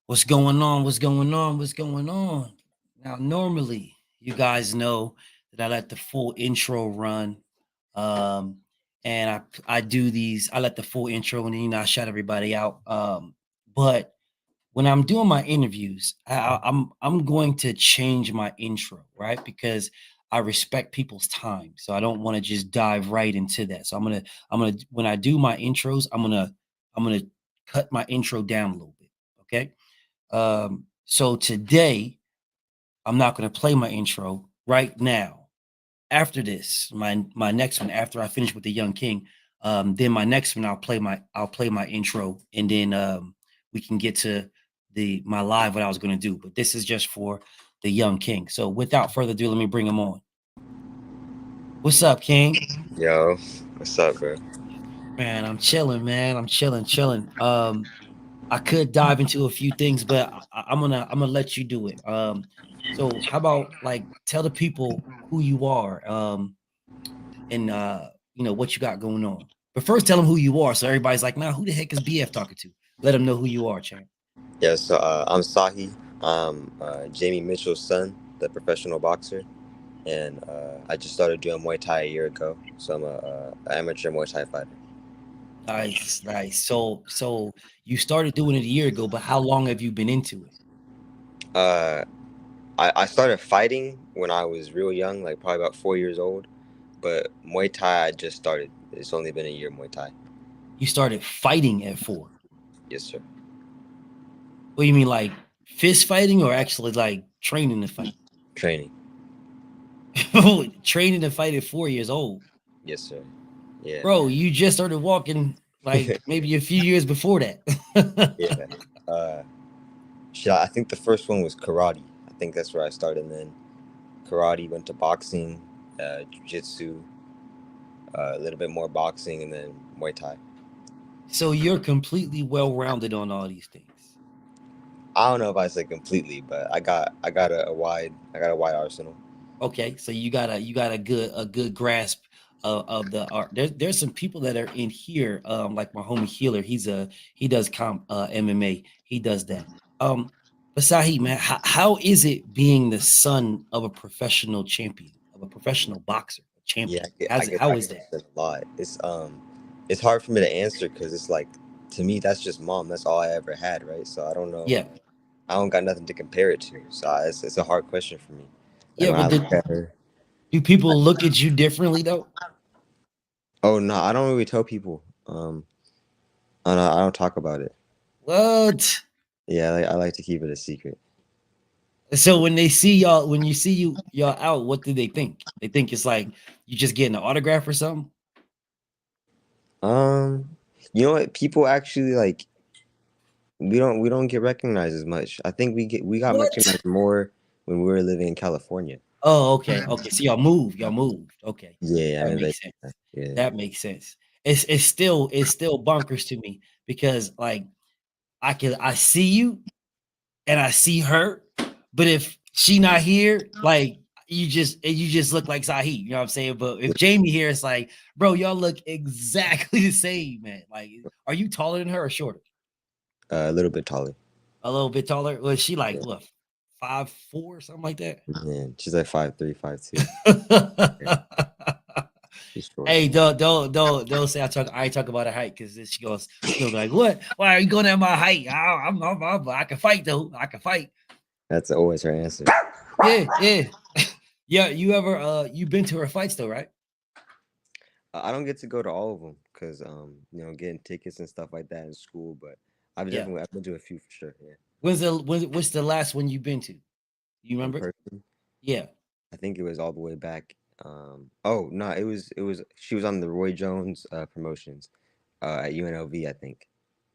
What's going on? What's going on? What's going on? Now, normally, you guys know that I let the full intro run. Um, and I do these, I let the full intro and then I shout everybody out. But when I'm doing my interviews, I'm going to change my intro, right? Because I respect people's time. So I don't want to just dive right into that. So I'm gonna when I do my intros, I'm gonna cut my intro down a little bit. Okay. So today I'm not going to play my intro right now. After this, my next one, after I finish with the Young King, then my next one I'll play my intro, and then we can get to the my live what I was going to do. But this is just for the Young King. So without further ado, let me bring him on. What's up, King? Yo, what's up, bro? Man, I'm chilling, man. I'm chilling. I could dive into a few things, but I'm gonna let you do it. So how about like tell the people who you are, and what you got going on. But first, tell them who you are, so everybody's like, "Now, who the heck is BF talking to?" Let them know who you are, champ. Yeah, so I'm Sahi. I'm Jamie Mitchell's son, the professional boxer, and I just started doing Muay Thai a year ago. So I'm a amateur Muay Thai fighter. Nice, nice. So you started doing it a year ago, but how long have you been into it? Uh, I started fighting when I was real young, like probably about 4 years old. But Muay Thai, I just started. It's only been a year Muay Thai. You started fighting at 4. Yes, sir. What do you mean, like fist fighting, or actually like training to fight? Training. Training to fight at 4 years old. Yes, sir. Yeah, Bro, man. you just started walking like maybe a few years before that. Yeah. Uh, shit, I think the first one was karate. I think that's where I started. And then karate, went to boxing, jiu-jitsu, a little bit more boxing, and then Muay Thai. So you're completely well-rounded on all these things. I don't know if I say completely, but I got a wide arsenal. Okay, so you got a good grasp of the art. There's some people that are in here, like my homie Healer. He does MMA. He does that. Um, but Sahib, man, how is it being the son of a professional champion, of a professional boxer, a Yeah, champion? I get I How's it? get How that is that? question a lot. It's hard for me to answer because it's like, to me, that's just mom. That's all I ever had, right? So I don't know. Yeah, I don't got nothing to compare it to. So it's a hard question for me. Like yeah, when I but look at her. do people look at you differently though? Oh no, I don't really tell people. I don't talk about it. What? Yeah, I like to keep it a secret. So when they see y'all, when you see y'all out, what do they think? They think it's like you just getting an autograph or something? Um, you know what? People actually like, we don't get recognized as much. I think we got What? recognized more when we were living in California. Oh, okay, okay. So y'all moved. Okay, Yeah, I that mean, makes sense. yeah. That makes sense. It's still bonkers to me because like I see you and I see her, but if she not here, like you just look like Sahih, you know what I'm saying? But if Jamie here, it's like, bro, y'all look exactly the same, man. Like, are you taller than her or shorter? A little bit taller. A little bit taller? Was she like Yeah, what, 5'4", something like that? man, she's like 5'3", 5'2". Yeah, she's short. Hey, don't say I ain't talk about her height because she gonna be like, what? Why are you going at my height? I can fight though. I can fight. That's always her answer. Yeah, yeah. Yeah, you been to her fights though, right? I don't get to go to all of them because getting tickets and stuff like that in school. But Yeah. I've been to a few for sure. Yeah, What's the last one you've been to? You in remember? person. Yeah. I think it was all the way back. Oh no, it was she was on the Roy Jones promotions at UNLV, I think.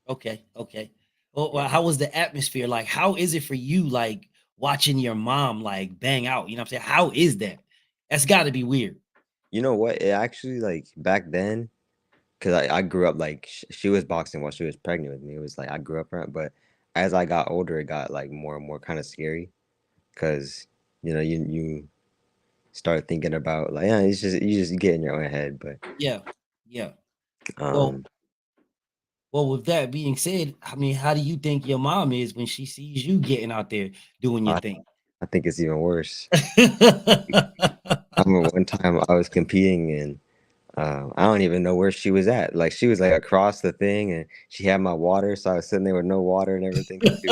Okay. Okay. Well, Yeah. how was the atmosphere? Like, how is it for you, like watching your mom like bang out? You know what I'm saying? How is that? That's gotta be weird. You know what? It actually, like, back then, because I grew up like she was boxing while she was pregnant with me. It was like I grew up around, but as I got older, it got like more and more kind of scary because you start thinking about like, yeah, it's just you get in your own head, but Yeah. Yeah. Well, um Well, with that being said, I mean, how do you think your mom is when she sees you getting out there doing your I, thing? I think it's even worse. I remember one time I was competing and I don't even know where she was at. Like she was like across the thing and she had my water, so I was sitting there with no water and everything. She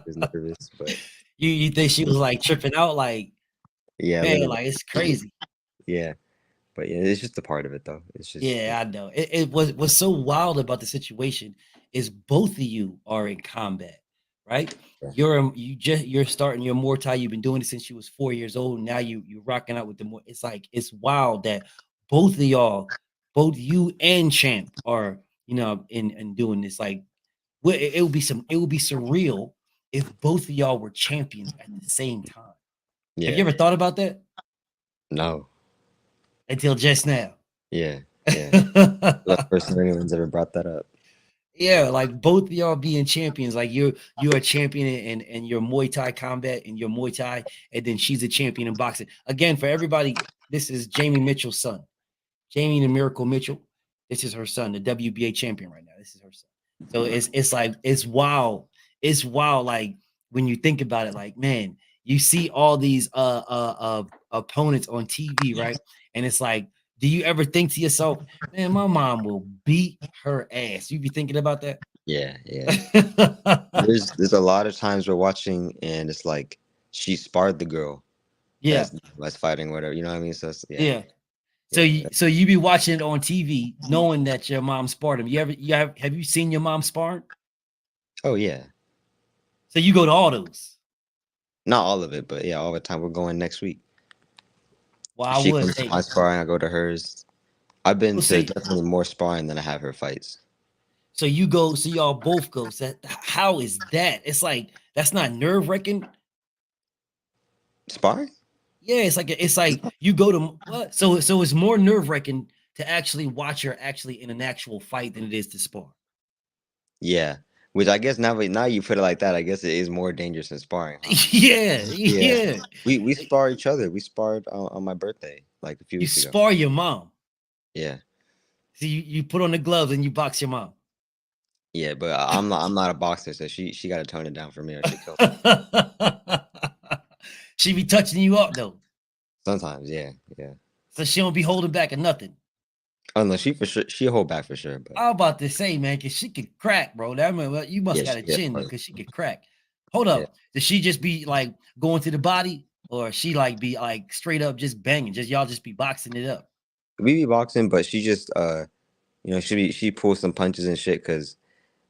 was nervous, but You think she was like tripping out, like, yeah, a man, little bit. like it's crazy. Yeah, but yeah, it's just a part of it though. It's just Yeah, I know. It was what's so wild about the situation is both of you are in combat, right? yeah, You're starting your Muay Thai. You've been doing it since you was 4 years old. Now you're rocking out with the more. It's like it's wild that both of y'all, both you and Champ, are in doing this. Like, it would be surreal if both of y'all were champions at the same time. Have you yeah. ever thought about that No, until just now? yeah, yeah. The first time anyone's ever brought that up. Yeah, like both of y'all being champions. Like you're a champion in your Muay Thai combat and your Muay Thai, and then she's a champion in boxing. Again, for everybody, this is Jamie Mitchell's son. Jamie the Miracle Mitchell. This is her son, the WBA champion right now. This is her son. So it's like it's wild. It's wild. Like when you think about it, like man, you see all these opponents on TV, right? And it's like, do you ever think to yourself, man, my mom will beat her ass? You be thinking about that? Yeah, yeah. There's a lot of times we're watching and it's like she sparred the girl Yeah, that's fighting whatever. You know what I mean? So yeah, yeah. So yeah. you be watching it on TV, knowing that your mom sparred him. Have you seen your mom sparring? Oh yeah. So you go to all those. Not all of it, but yeah, all the time. We're going next week. Well, I She would comes to say my sparring, I go to hers. I've been we'll to say definitely more sparring than I have her fights. so you go, so y'all both go. So how is that? It's like that's not nerve wracking. Sparring? Yeah, it's like you go to what? So it's more nerve wracking to actually watch her actually in an actual fight than it is to spar. Yeah. Which I guess now you put it like that, I guess it is more dangerous than sparring, huh? Yeah, Yeah. yeah. We spar each other. We sparred on my birthday like a few You weeks ago. spar your mom. Yeah. So you put on the gloves and you box your mom. Yeah, but I'm not a boxer, so she got to tone it down for me or she kills. She be touching you up though, Sometimes, yeah, yeah. so she don't be holding back or nothing. Unless she for sure she hold back for sure, but I was about to say, man, because she could crack, bro. That mean, well, you must yeah, got she a hit chin hard. because she could crack. Hold Yeah. up, does she just be like going to the body, or she like be like straight up just banging? Just y'all just be boxing it up. We be boxing, but she just she pulls some punches and shit because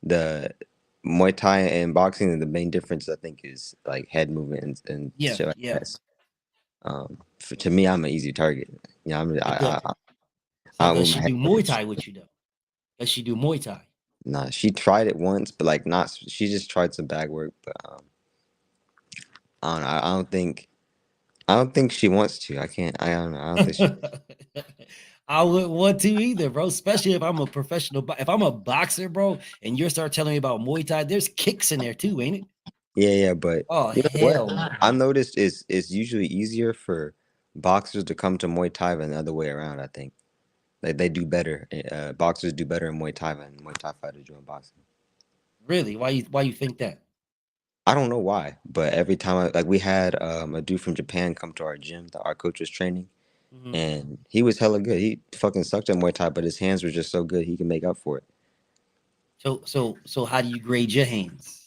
the Muay Thai and boxing, the main difference I think is like head movement and Yeah, shit like yeah. that. To me, I'm an easy target. So does I so don't does move my she head do quick Muay and shit. Thai with you though? Does she do Muay Thai? Nah, she tried it once, but like not. She just tried some bag work, but I don't know. I don't think she wants to. I can't. I don't know. I don't think she. I wouldn't want to either, bro. Especially if I'm a professional. If I'm a boxer, bro, and you start telling me about Muay Thai, there's kicks in there too, ain't it? Yeah, yeah, but Oh you know what? hell no. I've noticed is it's usually easier for boxers to come to Muay Thai than the other way around. I think like they do better. Boxers do better in Muay Thai than Muay Thai fighters do in boxing. Really? Why you think that? I don't know why, but every time like we had a dude from Japan come to our gym that our coach was training, Mhm. and he was hella good. He fucking sucked at Muay Thai, but his hands were just so good he can make up for it. So how do you grade your hands?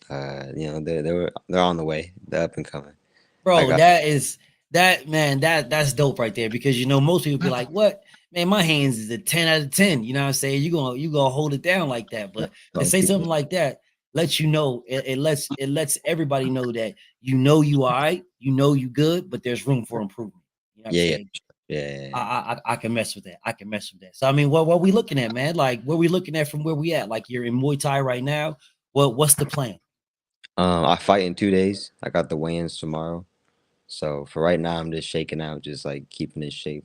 They're on the way. They're up and coming. I Bro, got that man, that's dope right there because most people be like, what? Man, my hands is a 10 out of 10. You know what I'm saying? You gonna hold it down like that. But to some say people. something like that lets you know, it lets everybody know that you all right, you good, but there's room for improvement. You know what I'm Yeah, yeah, saying? yeah, yeah, yeah. I can mess with that. I can mess with that. So I mean, what we looking at, man? Like what we looking at from where we at? Like you're in Muay Thai right now. What's the plan? I fight in 2 days. I got the weigh-ins tomorrow. So for right now, I'm just shaking out, just like keeping in shape.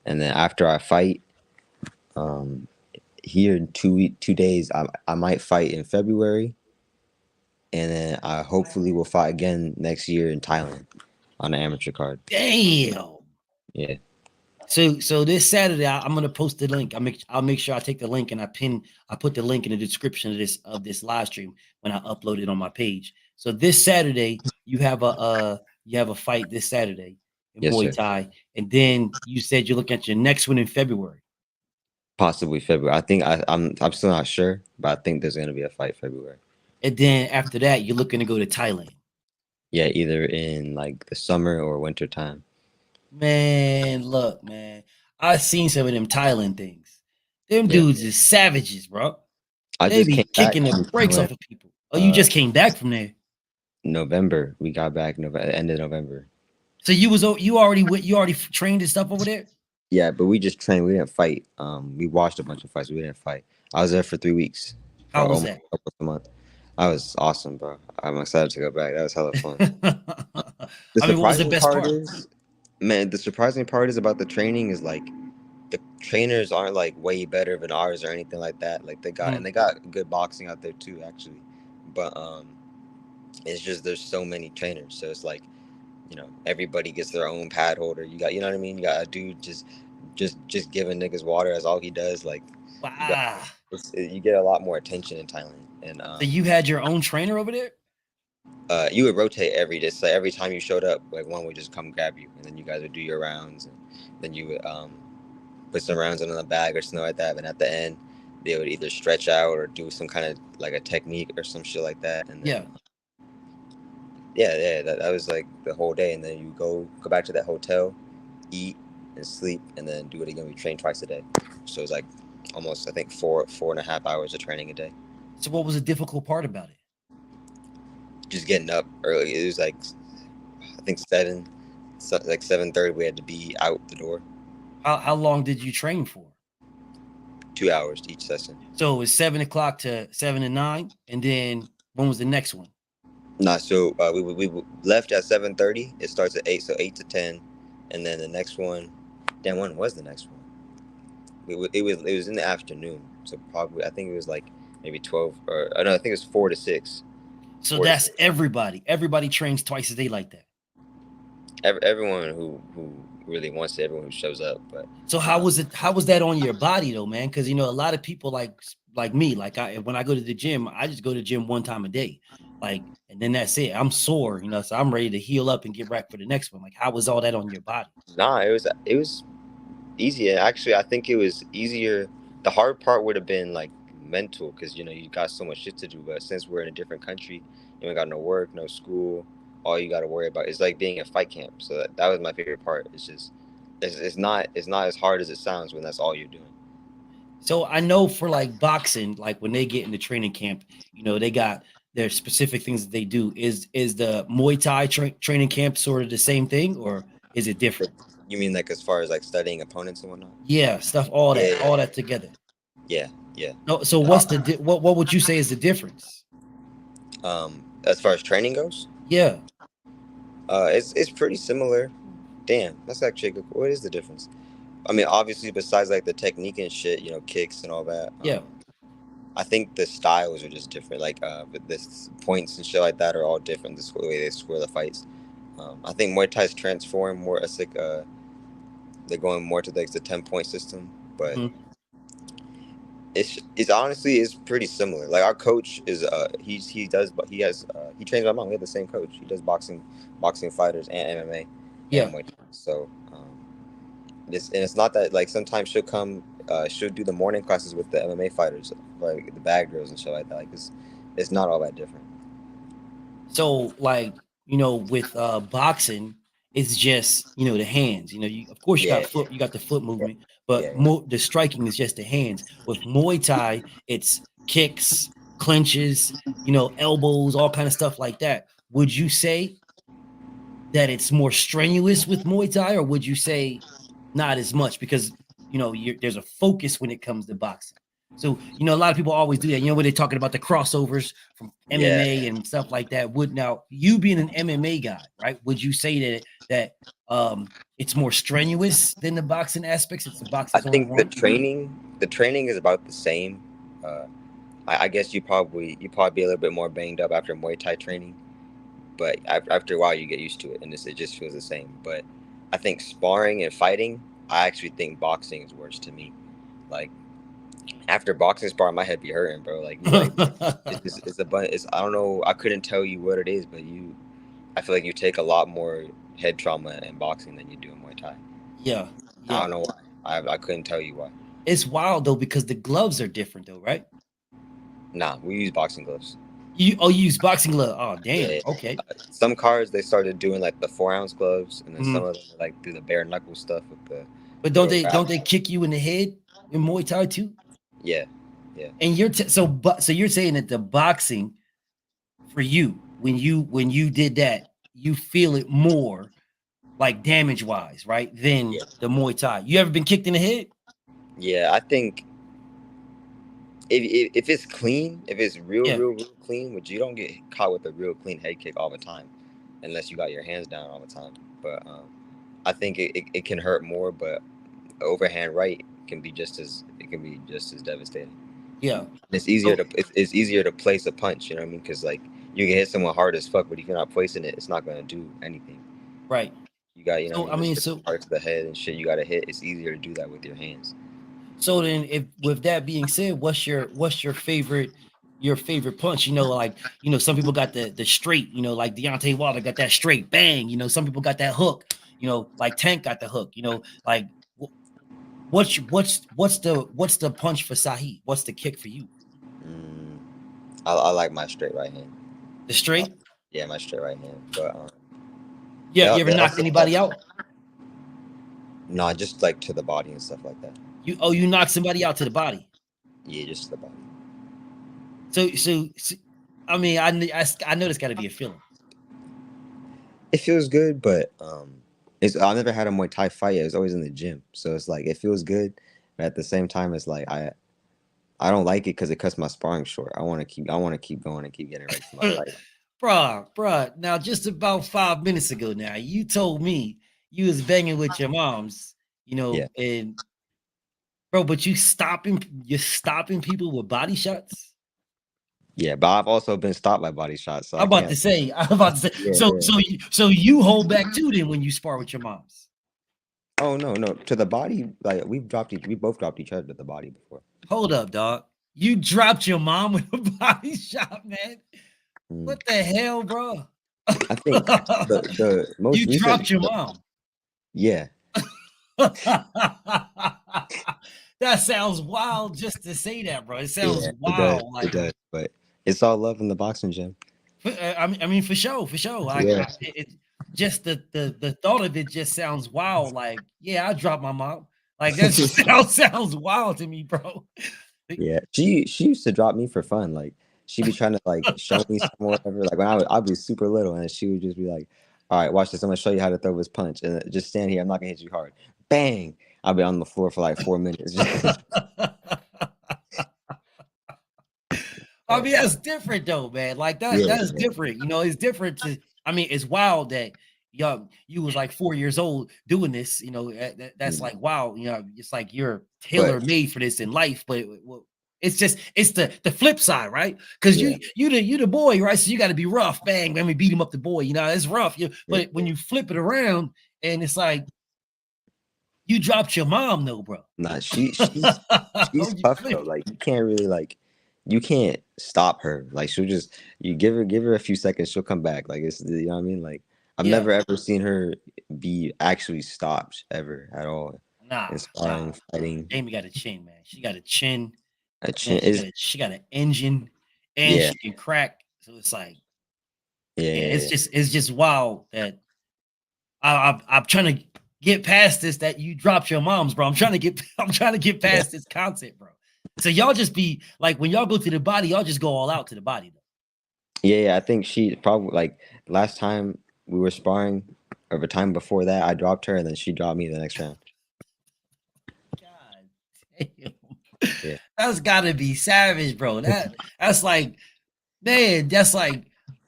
And then after I fight, um, here in 2 days, I might fight in February, and then I hopefully will fight again next year in Thailand on the amateur card. Damn. Yeah, So this Saturday, I'm gonna post the link. I'll make sure I take the link and I put the link in the description of this live stream when I upload it on my page. So this Saturday, you have a fight this Saturday in Yes, Muay sir. Thai, and then you said you're looking at your next one in February. Possibly February. I think I'm still not sure, but I think there's gonna be a fight February. And then after that, you're looking to go to Thailand. Yeah, either in like the summer or winter time. Man, look, man. I've seen some of them Thailand things. Them Yeah. dudes is savages, bro. I They just be came back kicking the from brakes Thailand. off of people. Oh, you just came back from there. November. We got back November, end of November. So you already trained and stuff over there? Yeah, but we just trained. We didn't fight. We watched a bunch of fights. We didn't fight. I was there for 3 weeks, How or was almost that? a month. That was awesome, bro. I'm excited to go back. That was hella fun. The I mean, what was the surprising best part part? is, man, the surprising part is about the training is like the trainers aren't like way better than ours or anything like that. Like Mhm. they got good boxing out there too, actually. But it's just there's so many trainers, so it's like everybody gets their own pad holder. You got, you know what I mean? You got a dude just giving niggas water as all he does. Like you got, Wow. you get a lot more attention in Thailand, and So you had your own trainer over there? you would rotate just like every time you showed up, like one would just come grab you, and then you guys would do your rounds, and then you would put some rounds in the bag or something like that. And at the end, they would either stretch out or do some kind of like a technique or some shit like that, and then Yeah. yeah, that was like the whole day, and then you go back to that hotel, eat and sleep, and then do it again. We train twice a day, so it's like almost I think 4.5 hours of training a day. So what was the difficult part about it? Just getting up early. It was like I think like 7:30. We had to be out the door. How long did you train for? 2 hours each session. So it was 7 o'clock to 7 to 9, and then when was the next one? Nah, so we left at 7:30. It starts at 8, so 8 to 10, and then the next one. Damn, when was the next one? It was in the afternoon, so probably I think it was like maybe 12 or no, I think it was 4 to 6. So Four to that's six. everybody. Everybody trains twice a day like that. Everyone who really wants it, everyone who shows up. But So how was it? How was that on your body though, man? Because a lot of people like me, like when I go to the gym, I just go to the gym one time a day, like, and then that's it. I'm sore, so I'm ready to heal up and get back for the next one. Like, how was all that on your body? nah, it was easy. Actually, I think it was easier. The hard part would have been like mental, because you got so much shit to do. But since we're in a different country, you ain't got no work, no school. All you got to worry about is like being at fight camp. So that was my favorite part. It's just it's not as hard as it sounds when that's all you're doing. So I know for like boxing, like when they get into training camp, they got their specific things that they do. Is the Muay Thai training camp sort of the same thing, or is it different? You mean like as far as like studying opponents and whatnot? Yeah, stuff, Yeah, all that together. yeah, yeah. No, so Uh, what would you say is the difference? as far as training goes, Yeah, it's pretty similar. Damn, that's actually a good. What is the difference? I mean, obviously, besides like the technique and shit, kicks and all that. yeah. I think the styles are just different. Like, but this points and shit like that are all different. The way they score the fights. I think Muay Thai's transformed more. It's like they're going more to like the 10 point system, but Mhm. it's honestly it's pretty similar. Like our coach is he does, but he trains my mom. We have the same coach. He does boxing fighters and MMA and Yeah. Muay Thai. So it's not that like sometimes she'll do the morning classes with the MMA fighters, like the bad girls and shit like that. Like it's not all that different. So like, with boxing, it's just, the hands. Of course Yeah, you got the foot yeah, movement, but yeah. the striking is just the hands. With Muay Thai, it's kicks, clinches, elbows, all kind of stuff like that. Would you say that it's more strenuous with Muay Thai, or would you say not as much because there's a focus when it comes to boxing? So a lot of people always do that. When they're talking about the crossovers from Yeah, MMA and stuff like that. Would now you being an MMA guy, right? Would you say that it's more strenuous than the boxing aspects? It's the I boxing's only think the one. training is about the same. Uh, I guess you probably be a little bit more banged up after Muay Thai training, but after a while you get used to it and it just feels the same. But I think sparring and fighting, I actually think boxing is worse to me. Like after boxing spar, my head be hurting, bro. Like you like it's a bunch. It's I don't know. I couldn't tell you what it is, but I feel like you take a lot more head trauma in boxing than you do in Muay Thai. Yeah, I yeah. don't know why. I couldn't tell you why. It's wild though because the gloves are different though, right? Nah, we use boxing gloves. You use boxing glove. Oh damn. Yeah. Okay. Some cars they started doing like the 4 ounce gloves, and then some Mhm. of them like do the bare knuckle stuff with the But don't little they wrap. don't they kick you in the head in Muay Thai too? Yeah, yeah, And so you're saying that the boxing for you when you did that, you feel it more like damage wise, right? Than yeah, the Muay Thai. You ever been kicked in the head? yeah. I think if it's clean, if it's Yeah, real clean, which you don't get caught with a real clean head kick all the time, unless you got your hands down all the time. But I think it can hurt more, but overhand right can be just as devastating. yeah. It's So it's easier to place a punch. You know what I mean? Because like you can hit someone hard as fuck, but if you're not placing it, it's not gonna do anything. right. You got you know what I So mean. I There's mean, certain parts of the head and shit you gotta hit. It's easier to do that with your hands. so then if with that being said, what's your favorite punch? You know, like some people got the straight, like Deontay Wilder got that straight bang, some people got that hook, like Tank got the hook, like what's the punch for Sahid? What's the kick for you? Mm, I like my straight right hand. The Uh, straight? yeah, my straight right hand. But Yeah, you ever they knocked also have anybody out? no, just like to the body and stuff like that. You knocked somebody out to the body. Yeah, just to the body. So I mean, I know there's got to be a feeling. It feels good, but it's I never had a Muay Thai fight. It was always in the gym, so it's like it feels good, but at the same time, it's like I don't like it because it cuts my sparring short. I want to keep going and keep getting ready for my fight. Bruh. Now, just about 5 minutes ago, now you told me you was banging with your moms, Yeah, and bro, but you're stopping people with body shots. yeah, but I've also been stopped by body shots, so I'm I about to can't. say, I'm about to say, Yeah, so yeah. so so you hold back too then when you spar with your moms. Oh no, no, to the body. Like we both dropped each other to the body before. Hold up, dog. You dropped your mom with a body shot, man. Mm. What the hell, bro? I think the most You recent. dropped your mom. Yeah, That sounds wild just to say that, bro. It sounds yeah, it does, wild. it Like, does. But it's all love in the boxing gym. I mean, for sure, for sure. Like, Yeah. just the thought of it just sounds wild. Like, yeah, I dropped my mom. Like, that sounds wild to me, bro. Like, Yeah, she used to drop me for fun. Like she'd be trying to like show me some or whatever. Like when I'd be super little, and she would just be like, "All right, watch this. I'm gonna show you how to throw this punch, and just stand here. I'm not gonna hit you hard. Bang! I'll be on the floor for like 4 minutes." I mean, that's different though, man. Like Yeah, that's yeah, different. It's different to. I mean, it's wild that you was like 4 years old doing this. That's mm. like wow. It's like you're But tailor made for this in life. But well, it's the flip side, right? Because yeah, you the boy, right? So you got to be rough. Bang, let me beat him up, the boy. It's rough. yeah, But when you flip it around and it's like you dropped your mom, though, bro. nah, Oh, she's you tough though. flip. Like you can't really like you can't stop her. Like she'll just you give her a few seconds, she'll come back. Like it's you know what I mean. Like I've Yeah. never ever seen her be actually stopped ever at all. Nah, nah. Inspiring, fighting, Jamie got a chin, man. She got a chin, a man. chin She is got an engine, and yeah, she can crack. So it's like, yeah, yeah, yeah, it's just wild that I'm trying to get past this. That you dropped your moms, bro. I'm trying to get yeah, past this concept, bro. So y'all just be like when y'all go to the body, y'all just go all out to the body, though. yeah, yeah. I think she probably like last time we were sparring, or the time before that, I dropped her, and then she dropped me the next round. God damn, Yeah, that's gotta be savage, bro. That's like man, that's like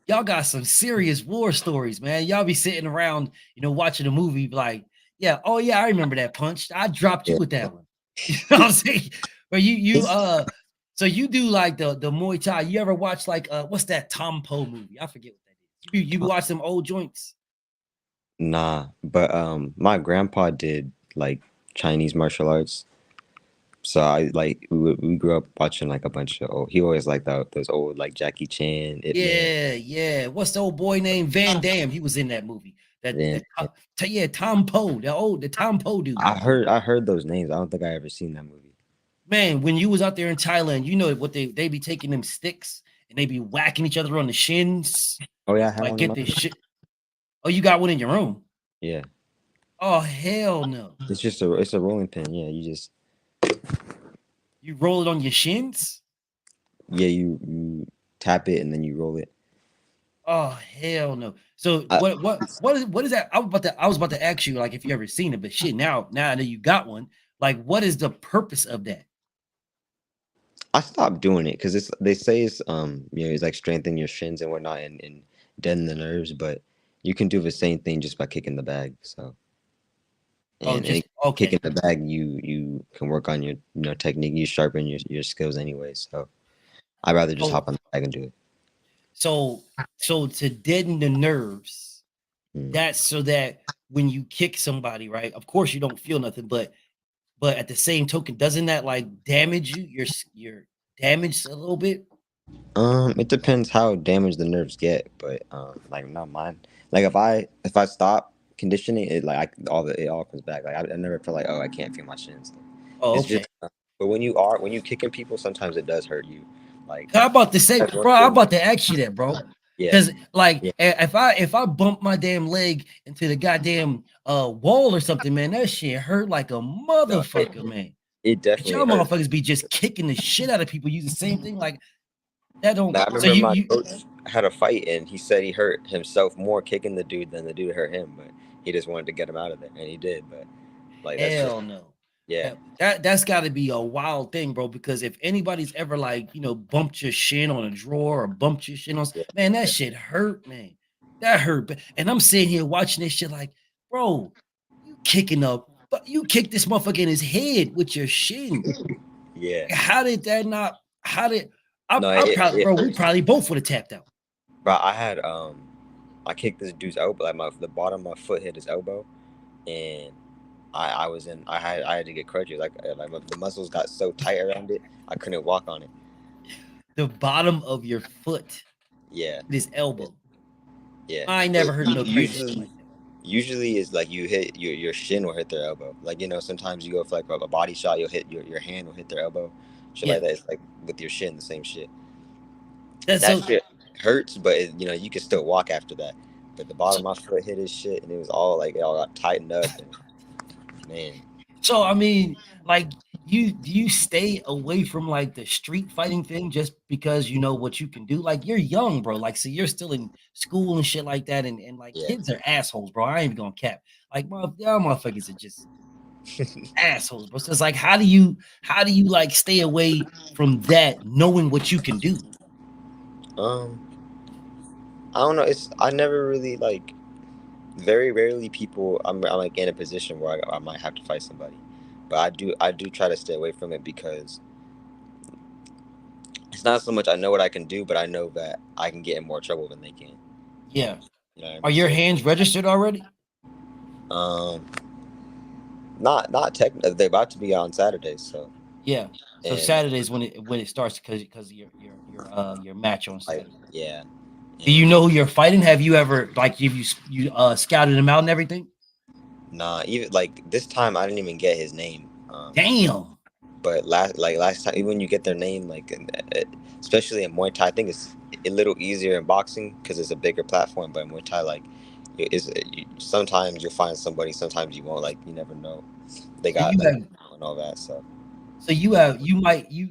y'all got some serious war stories, man. Y'all be sitting around, watching a movie, like, yeah, oh yeah, I remember that punch. I dropped you yeah. with that one. You know what I'm saying? But you It's so you do like the Muay Thai. You ever watch like what's that Tom Poe movie? I forget what that is. You watch some old joints. nah, but my grandpa did like Chinese martial arts. So I like we grew up watching like a bunch of old. He always liked those old like Jackie Chan, Ip Man, Yeah, yeah. What's the old boy named Van Damme? He was in that movie. and Yeah, Tom Poe, the Tom Poe dude. I heard those names. I don't think I ever seen that movie. Man, when you was out there in Thailand, you know what they be taking them sticks and they be whacking each other on the shins. Oh yeah, I have Like one in get my this room. shit. Oh, you got one in your room. Yeah, Oh hell no. it's a rolling pin. Yeah, you just You roll it on your shins? yeah you tap it and then you roll it. Oh hell no. So I what is that? I was about to ask you like if you ever seen it, but shit, now I know you got one. Like, what is the purpose of that? I stopped doing it because they say it's it's like strengthen your shins and whatnot and deaden the nerves, but you can do the same thing just by kicking the bag. So Oh, and just okay. kicking the bag, you can work on your technique. You sharpen your skills anyway. So I'd rather just So hop on the bag and do it. so so to deaden the nerves, Mm. that's so that when you kick somebody, right? Of course you don't feel nothing, but at the same token, doesn't that like damage you? You're damaged a little bit. It depends how damaged the nerves get, but like not mine. Like if I stop conditioning it, like it all comes back. Like I never feel like oh I can't feel my shins. Oh, It's okay. just, but when you kicking people, sometimes it does hurt you. Like How about to say, that's one bro? I'm thing. about to ask you that, bro. Yeah, Because like, yeah, if I bump my damn leg into the goddamn wall or something, man, that shit hurt like a no, motherfucker, man. it But definitely y'all hurts. motherfuckers be just kicking the shit out of people. Use the same thing like that. Don't Now, I so remember my you coach had a fight, and he said he hurt himself more kicking the dude than the dude hurt him, but he just wanted to get him out of there, and he did. But like that's just hell no. yeah, That's got to be a wild thing, bro. Because if anybody's ever like bumped your shin on a drawer or bumped your shin on, yeah, man, that shit hurt, man. That hurt. And I'm sitting here watching this shit like, bro, you kicking up, but you kicked this motherfucker in his head with your shin. yeah. Like, how did that not? How did No, I probably, it bro? We hurts. probably both would have tapped out. But I kicked this dude's elbow, like the bottom of my foot hit his elbow, and I had to get crutches, the muscles got so tight around it, I couldn't walk on it. The bottom of your foot Yeah, with his yeah, elbow. yeah. I ain't But never heard of no crazy shit usually like that. usually is like you hit your shin will hit their elbow. Like sometimes you go for like a body shot, you'll hit your hand will hit their elbow, shit Yeah, like that. It's like with your shin, the same shit. that's That so. shit hurts, but you can still walk after that. But the bottom So, of my foot hit his shit, and it was all like it all got tightened up, and man, so I mean, like, do you stay away from like the street fighting thing just because you know what you can do? Like, you're young, bro. Like, so you're still in school and shit like that, and like yeah. kids are assholes, bro. I ain't even gonna cap. Like, y'all motherfuckers are just assholes, bro. So it's like, how do you like stay away from that, knowing what you can do? um, I don't know. I never really like. Very rarely people. I'm like in a position where I might have to fight somebody, but I do try to stay away from it because it's not so much I know what I can do, but I know that I can get in more trouble than they can. Yeah. You know what I Are mean? your So, hands registered already? um, not technically. They're about to be on Saturdays, so Yeah. So and Saturdays when it starts because your match on like Saturday. yeah, Do you and know who you're fighting? Have you ever like you scouted him out and everything? nah, even like this time I didn't even get his name. Damn. But last time, even when you get their name, especially in Muay Thai, I think it's a little easier in boxing because it's a bigger platform. But in Muay Thai, like, sometimes you'll find somebody, sometimes you won't. Like, you never know. They So got you like have and all that. So you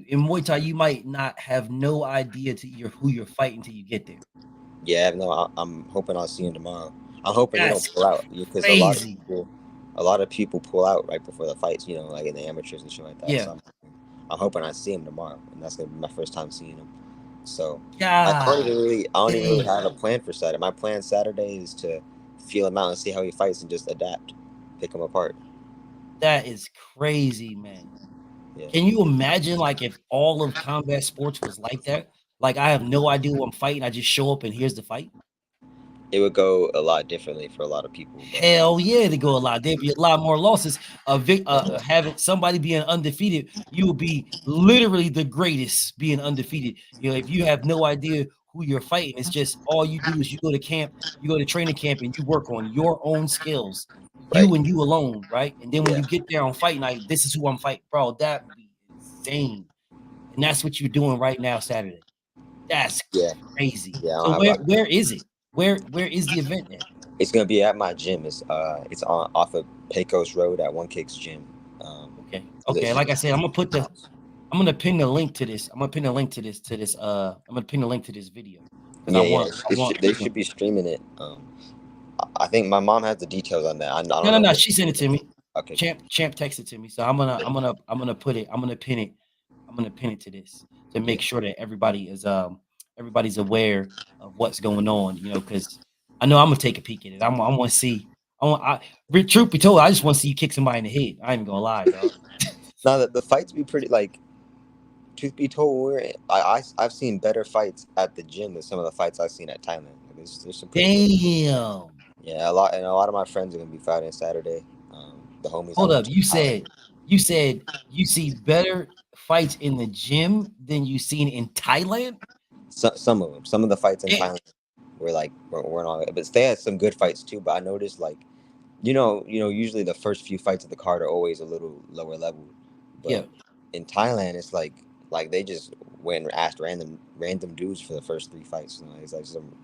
in Muay Thai you might not have no idea to your who you're fighting till you get there. yeah, no, I'm hoping I'll see him tomorrow. I'm hoping they don't That's pull out because crazy. a lot of people pull out right before the fights. Like in the amateurs and shit like that. Yeah. So I'm hoping I see him tomorrow, and that's gonna be my first time seeing him. So God I don't even really damn. have a plan for Saturday. My plan Saturday is to feel him out and see how he fights and just adapt, pick him apart. That is crazy, man. Yeah. Can you imagine like if all of combat sports was like that? Like I have no idea who I'm fighting. I just show up and here's the fight. it would go a lot differently for a lot of people, but Hell yeah, they go a lot. There'd be a lot more losses. yeah, Having somebody being undefeated, you will be literally the greatest being undefeated. You know, if you have no idea who you're fighting, it's just all you do is you go to camp, you go to training camp, and you work on your own skills, right, you and you alone, right? And then when yeah, you get there on fight night, this is who I'm fighting, bro. That would be insane, and that's what you're doing right now, Saturday. That's yeah, crazy. yeah. I So don't have, where is it? Where is the event at? it's gonna be at my gym. It's on off of Pecos Road at One Kicks Gym. Okay. It's Okay. Like I just said, I'm gonna pin the link to this. I'm gonna pin the link to this. I'm gonna pin the link to this video because yeah, yeah. I want, They you know. should be streaming it. I think my mom has the details on that. I No, don't no, know no. what. She sent it to me. Okay, cool. Champ texted to me. So I'm gonna put it. I'm gonna pin it to this to Yeah, make sure that everybody's aware of what's going on. You know, because I know I'm gonna take a peek at it. I want to see. Truth be told, I just want to see you kick somebody in the head. I ain't gonna lie, dog. now the fights be pretty like. Truth be told, I've seen better fights at the gym than some of the fights I've seen at Thailand. Like, there's some pretty good. Damn. Yeah, a lot of my friends are gonna be fighting Saturday. The homies I Hold went up. to college. You said you see better fights in the gym than you seen in Thailand? Some of them, some of the fights in Damn. Thailand were like weren't all, but they had some good fights too. But I noticed like usually the first few fights of the card are always a little lower level, Yeah. but in Thailand it's like they just went and asked random dudes for the first three fights. You know, it's like some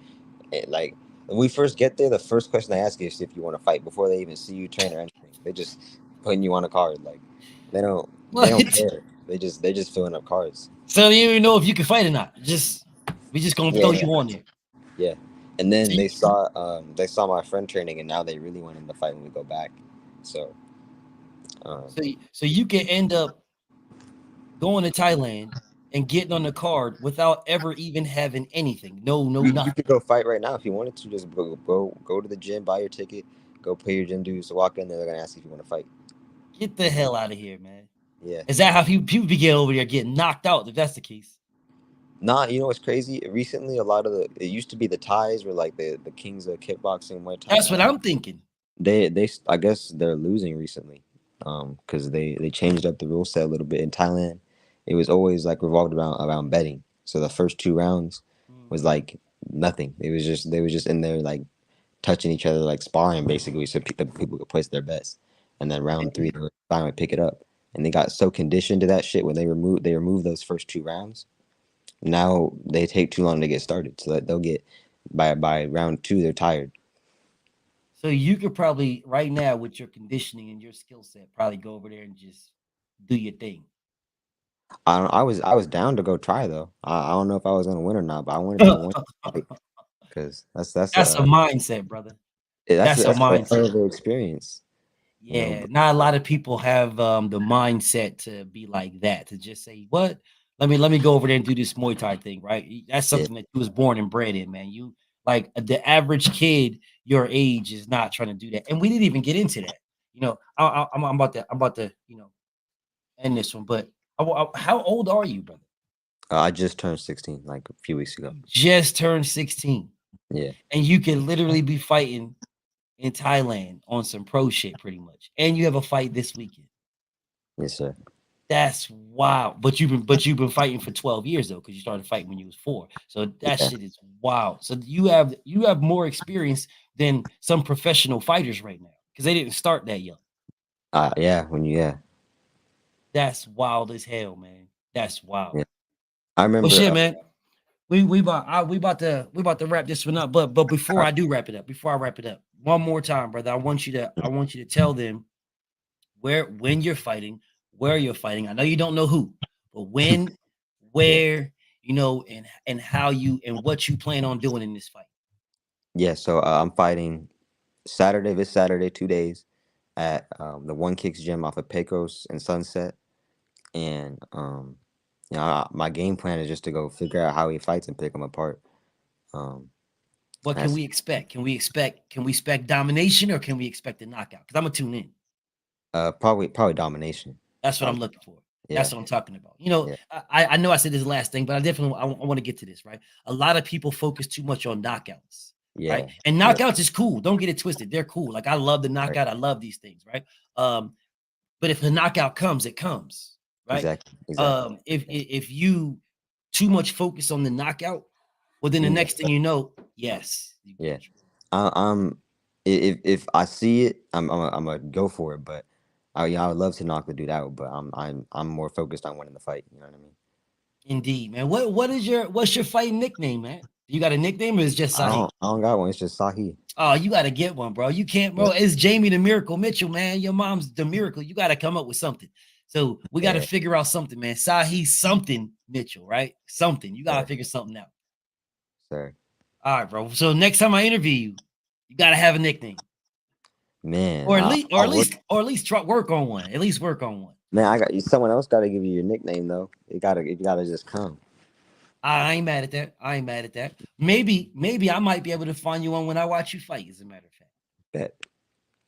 like when we first get there, the first question they ask you is if you want to fight before they even see you train or anything. They just putting you on a card. Like they don't What? care. They're just filling up cards. So you don't even know if you can fight or not. Just we just gonna throw Yeah, you on there. yeah. And then See? they saw my friend training, and now they really want him to fight when we go back. So um, So you can end up going to Thailand and getting on the card without ever even having anything. No, you nothing. could go fight right now if you wanted to. Just go to the gym, buy your ticket, go pay your gym dues, walk in there. They're gonna ask you if you want to fight. Get the hell out of here, man. Yeah. Is that how people be getting over there getting knocked out? If that's the case, Nah, you know what's crazy? Recently, a lot of it used to be the Thais were like the kings of kickboxing, Muay Thai, and that's all what that. I'm thinking. I guess they're losing recently, because they changed up the rule set a little bit in Thailand. It was always like revolved around betting. So the first two rounds was Mhm. like nothing. It was just they was just in there like touching each other like sparring basically, so the people could place their bets. And then round three, they would finally pick it up. And they got so conditioned to that shit when they removed those first two rounds. Now they take too long to get started, so that they'll get by round two they're tired. So you could probably right now with your conditioning and your skill set probably go over there and just do your thing. I was down to go try though. I don't know if I was gonna win or not, but I wanted to win because That's a mindset, brother. That's a that's a hell mindset. of an experience, you know. Yeah, not a lot of people have the mindset to be like that, to just say, "What? Let me go over there and do this Muay Thai thing," right? That's Yeah, something that you was born and bred in, man. You like the average kid your age is not trying to do that. And we didn't even get into that. You know, I'm about to, end this one, but how old are you, brother? I just turned 16 like a few weeks ago. You just turned 16 Yeah, and you can literally be fighting in Thailand on some pro shit pretty much. And you have a fight this weekend. yes sir. That's wild. But you've been fighting for 12 years though, because you started fighting when you was 4. So that Yeah, shit is wild. So you have more experience than some professional fighters right now because they didn't start that young. yeah. When you yeah That's wild as hell, man. That's wild. yeah. I Well, remember. shit, man. We about to wrap this one up. But before I do wrap it up, before I wrap it up, one more time, brother, I want you to tell them when you're fighting, where you're fighting. I know you don't know who, but when, Yeah, where, and how you and what you plan on doing in this fight. yeah. So I'm fighting this Saturday, 2 days at the One Kicks gym off of Pecos and Sunset, and my game plan is just to go figure out how he fights and pick him apart. Um, What can that's we expect? Can we expect domination or can we expect a knockout? Because I'm gonna tune in. probably domination. That's what Um, I'm looking for. yeah, That's what I'm talking about. yeah, I know I said this last thing, but I definitely I want to get to this, right? A lot of people focus too much on knockouts. Yeah. right? And Yep. knockouts is cool. Don't get it twisted. They're cool. Like I love the Right. knockout. I love these things, right? But if the knockout comes, it comes, right? Exactly. Exactly. If you too much focus on the knockout, well, then the You next messed thing up. you know, yes, you Yeah. get you. I'm if I see it, I'm gonna go for it. But I would love to knock the dude out, but I'm more focused on winning the fight. You know what I mean? Indeed, man. What's your fighting nickname, man? You got a nickname or is it just Sahih? I don't got one. It's just Sahi. Oh, you got to get one, bro. You can't, Yeah. bro. It's Jamie the Miracle Mitchell, man. Your mom's the Miracle. You got to come up with something. So we got to Yeah. figure out something, man. Sahi something Mitchell, right? Something. You got to Sir. figure something out. Sir. All right, bro. So next time I interview you, you got to have a nickname, Man, or at least, or I at would. least, or at least try work on one. At least work on one. Man, I got you. Someone else got to give you your nickname though. You gotta just come. I ain't mad at that. I ain't mad at that. Maybe I might be able to find you one when I watch you fight. As a matter of fact. Bet.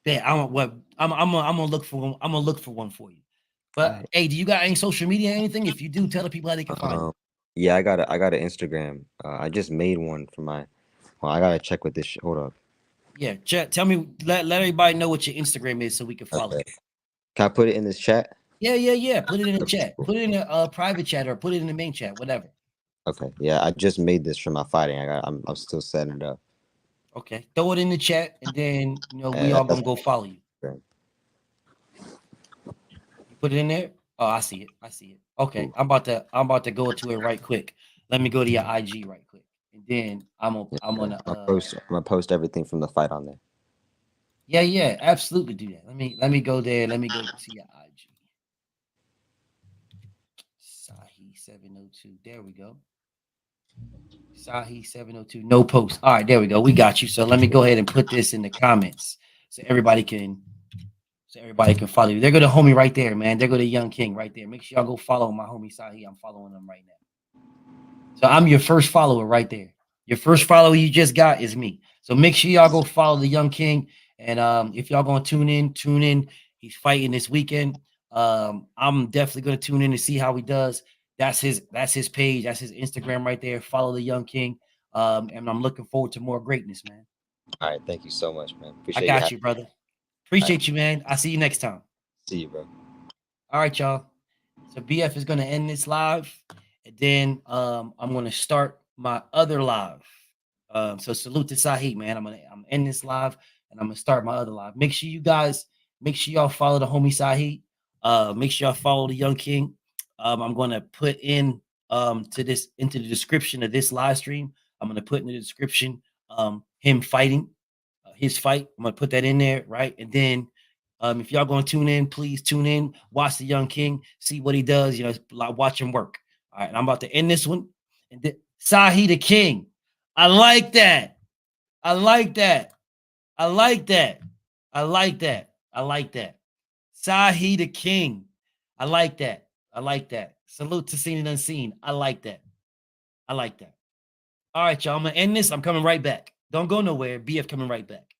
Yeah, I'm gonna look for one. I'm gonna look for one for you. All But right. hey, do you got any social media or anything? If you do, tell the people how they can find you. Um. Yeah, I got an Instagram. I just made one for my. Well, I gotta check with this. Hold up. Yeah, tell me, let everybody know what your Instagram is so we can follow Okay. you. Can I put it in this chat? Yeah. Put it in the Okay. chat. Cool. Put it in a private chat or put it in the main chat, whatever. Okay. Yeah, I just made this for my fighting. I'm still setting it up. Okay. Throw it in the chat and then we all That's gonna go follow you. great. You put it in there? Oh, I see it. I see it. Okay. Cool. I'm about to go to it right quick. Let me go to your IG right quick. And then Yeah, I'm sure. gonna I'm gonna post everything from the fight on there. yeah, absolutely do that. Let me go there. Let me go to your IG. Sahi 702. There we go. Sahi 702. No post. All right, there we go. We got you. So let me go ahead and put this in the comments so everybody can follow you. They're gonna homie right there, man. They're gonna Young King right there. Make sure y'all go follow my homie Sahi. I'm following him right now. So I'm your first follower right there. Your first follower you just got is me. So make sure y'all go follow the Young King. And if y'all gonna tune in. He's fighting this weekend. I'm definitely gonna tune in to see how he does. That's his page. That's his Instagram right there. Follow the Young King. And I'm looking forward to more greatness, man. All right. Thank you so much, man. I Appreciate you got having you, me. brother. All right. Appreciate you, man. I'll see you next time. See you, bro. All right, y'all. So BF is gonna end this live, and then I'm gonna start my other live. So salute to Sahih, man. I'm end this live, and I'm gonna start my other live. Make sure y'all follow the homie Sahih. Make sure y'all follow the Young King. I'm gonna put in into the description of this live stream. I'm gonna put in the description him fighting his fight. I'm gonna put that in there, right? And then if y'all gonna tune in, please tune in, watch the Young King, see what he does. Watch him work. All right, and I'm about to end this one. And Sahi the King. I like that. I like that. I like that. I like that. I like that. Sahi the King. I like that. I like that. Salute to Seen and Unseen. I like that. I like that. All right, y'all. I'm gonna end this. I'm coming right back. Don't go nowhere. BF coming right back.